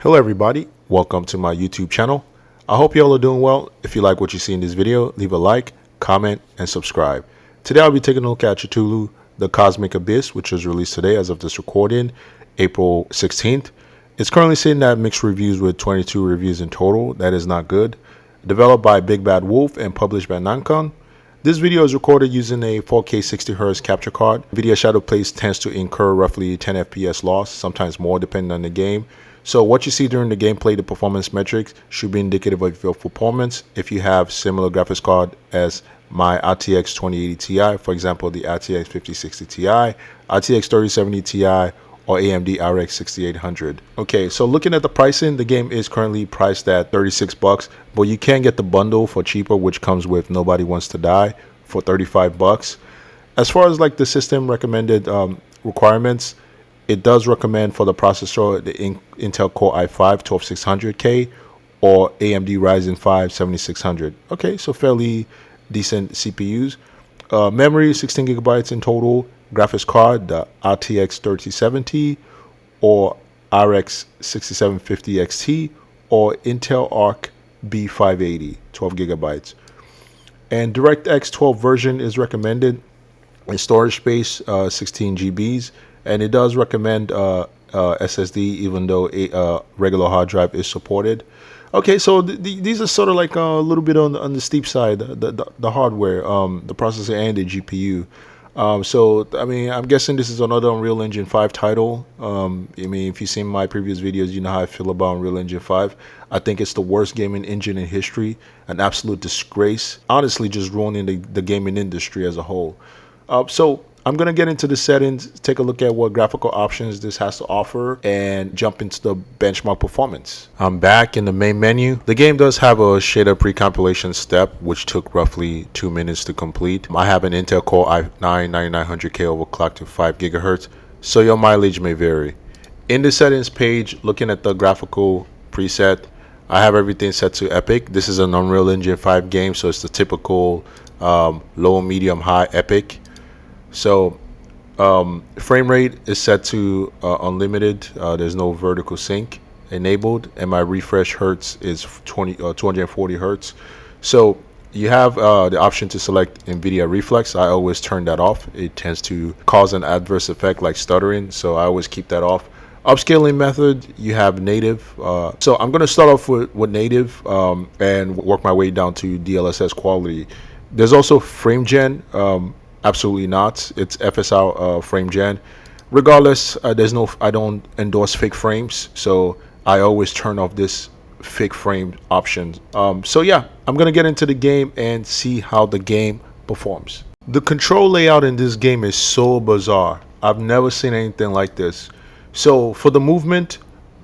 Hello everybody, welcome to my YouTube channel. I hope you all are doing well. If you like what you see in this video, leave a like, comment, and subscribe. Today I'll be taking a look at Cthulhu, the Cosmic Abyss, which was released today as of this recording, April 16th. It's currently sitting at mixed reviews with 22 reviews in total. That is not good. Developed by Big Bad Wolf and published by Nancon. This video is recorded using a 4K 60Hz capture card. Video shadow plays tends to incur roughly 10 FPS loss, sometimes more depending on the game. So what you see during the gameplay, the performance metrics should be indicative of your performance if you have similar graphics card as my RTX 2080 Ti, for example, the RTX 5060 Ti, RTX 3070 Ti, or AMD RX 6800. Okay, so looking at the pricing, the game is currently priced at $36, but you can get the bundle for cheaper, which comes with Nobody Wants to Die for $35. As far as like the system recommended requirements, it does recommend for the processor the Intel Core i5 12600K or AMD Ryzen 5 7600. Okay, so fairly decent CPUs. Memory 16 gigabytes in total. Graphics card, the RTX 3070 or RX 6750 XT or Intel Arc B580, 12 gigabytes. And DirectX 12 version is recommended. In storage space, 16 GBs. And it does recommend SSD, even though a regular hard drive is supported. Okay, so these are sort of like a little bit on the steep side, the hardware, the processor and the GPU. So, I mean, I'm guessing this is another Unreal Engine 5 title. I mean, if you've seen my previous videos, you know how I feel about Unreal Engine 5. I think it's the worst gaming engine in history, an absolute disgrace. Honestly, just ruining the gaming industry as a whole. So I'm going to get into the settings, take a look at what graphical options this has to offer, and jump into the benchmark performance. I'm back in the main menu. The game does have a shader pre-compilation step, which took roughly 2 minutes to complete. I have an Intel Core i9-9900K overclocked to 5 GHz, so your mileage may vary. In the settings page, looking at the graphical preset, I have everything set to Epic. This is an Unreal Engine 5 game, so it's the typical low, medium, high Epic. So frame rate is set to unlimited. There's no vertical sync enabled, and my refresh hertz is 240 hertz. So you have the option to select NVIDIA Reflex. I always turn that off. It tends to cause an adverse effect like stuttering, so I always keep that off. Upscaling method, you have native. So I'm going to start off with native and work my way down to DLSS Quality. There's also frame gen. Absolutely not. It's FSR frame gen. Regardless, I don't endorse fake frames, so I always turn off this fake frame option. So yeah, I'm gonna get into the game and see how the game performs. The control layout in this game is so bizarre. I've never seen anything like this. So for the movement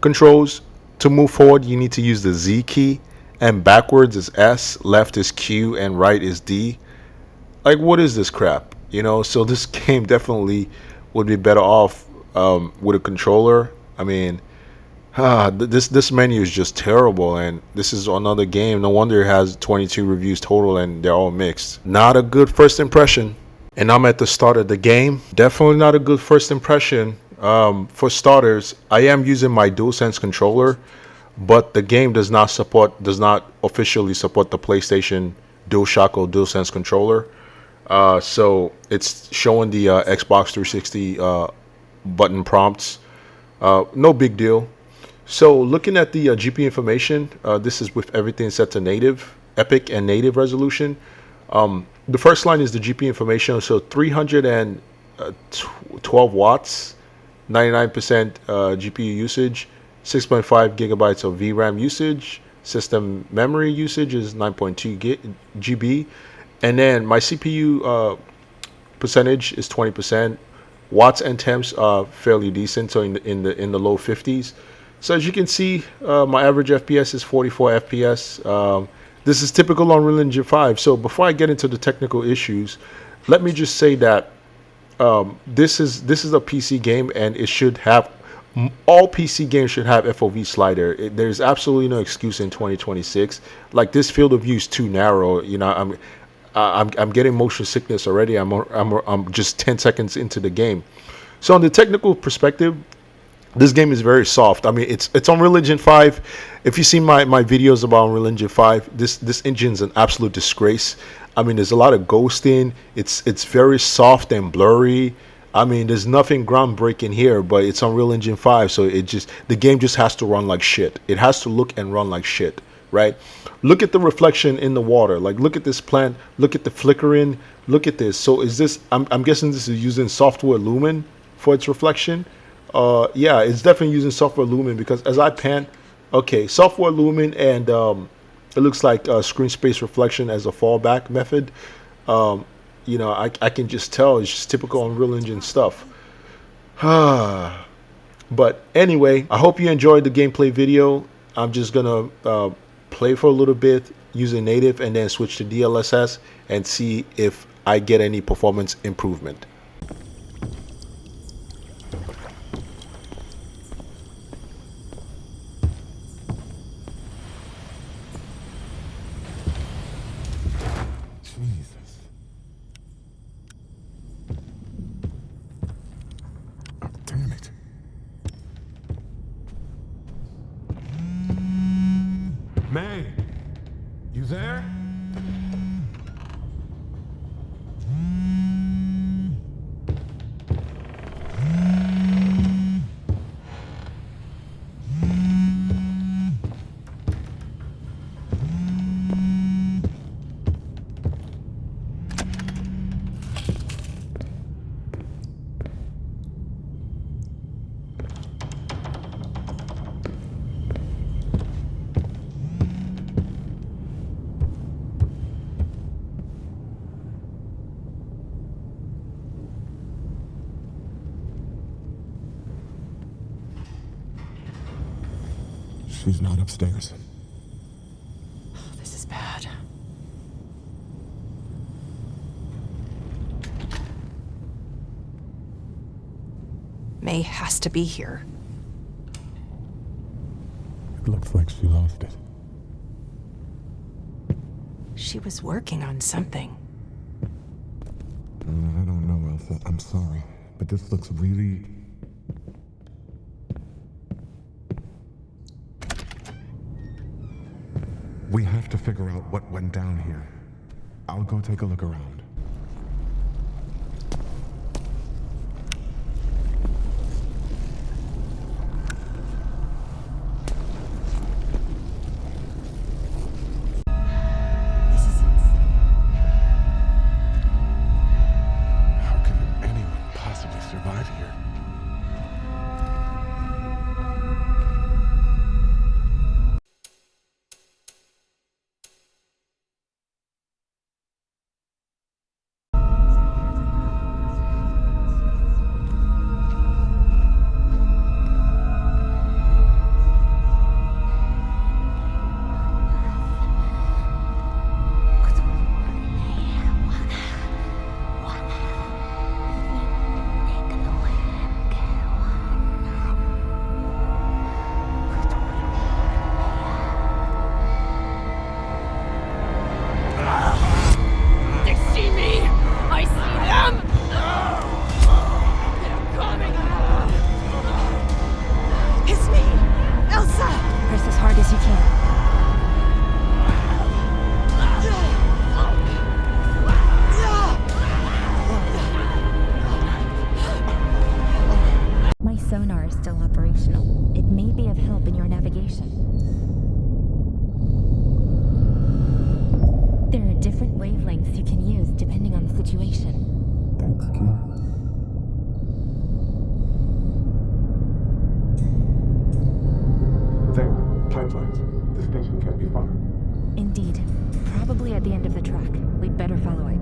controls, to move forward, you need to use the Z key, and backwards is S, left is Q, and right is D. Like, what is this crap? You know, so this game definitely would be better off with a controller. I mean, this menu is just terrible, and this is another game. No wonder it has 22 reviews total, and they're all mixed. Not a good first impression. And I'm at the start of the game. Definitely not a good first impression. For starters, I am using my DualSense controller, but the game does not officially support the PlayStation DualShock or DualSense controller. So it's showing the Xbox 360 button prompts. No big deal. So looking at the GPU information, this is with everything set to native, Epic and native resolution. The first line is the GPU information. So 312 watts, 99% GPU usage, 6.5 gigabytes of VRAM usage. System memory usage is 9.2 GB. And then my CPU percentage is 20%. Watts and temps are fairly decent, so in the low 50s. So as you can see, my average FPS is 44 FPS. This is typical on Unreal Engine 5. So before I get into the technical issues, let me just say that this is a PC game, and it should have all PC games should have FOV slider. There's absolutely no excuse in 2026. Like, this field of view is too narrow. You know, I'm getting motion sickness already. I'm just 10 seconds into the game. So on the technical perspective, This game is very soft. I mean, it's Unreal Engine 5. If you see my videos about Unreal Engine 5, this engine's an absolute disgrace. I mean, there's a lot of ghosting. It's very soft and blurry. I mean, there's nothing groundbreaking here, but it's Unreal Engine 5, so the game just has to run like shit. It has to look and run like shit, right? Look at the reflection in the water. Like, look at this plant. Look at the flickering. Look at this. So is this? I'm guessing this is using software Lumen for its reflection. Yeah, it's definitely using software Lumen, because as I pan, okay, software Lumen, and it looks like screen space reflection as a fallback method. You know, I can just tell it's just typical Unreal Engine stuff. But anyway, I hope you enjoyed the gameplay video. I'm just gonna play for a little bit using native and then switch to DLSS and see if I get any performance improvement. May, you there? She's not upstairs. Oh, this is bad. May has to be here. It looks like she lost it. She was working on something. I don't know, Elsa. I'm sorry, but this looks really... We have to figure out what went down here. I'll go take a look around. How can anyone possibly survive here? Sonar is still operational. It may be of help in your navigation. There are different wavelengths you can use depending on the situation. Thanks, Q. There, pipelines. The station can't be far. Indeed. Probably at the end of the track. We'd better follow it.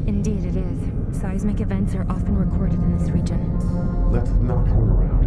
Indeed it is. Seismic events are often recorded in this region. Let's not hang around.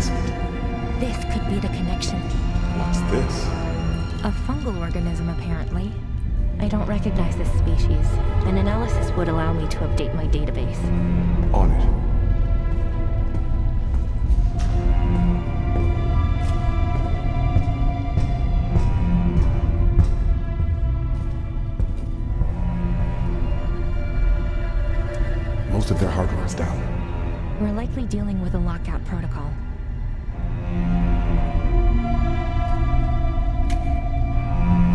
basement. This could be the connection. What's this? A fungal organism, apparently. I don't recognize this species. An analysis would allow me to update my database. On it. Most of their hardware is down. We're likely dealing with a lockout protocol.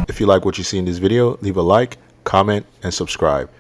If you like what you see in this video, leave a like, comment, and subscribe.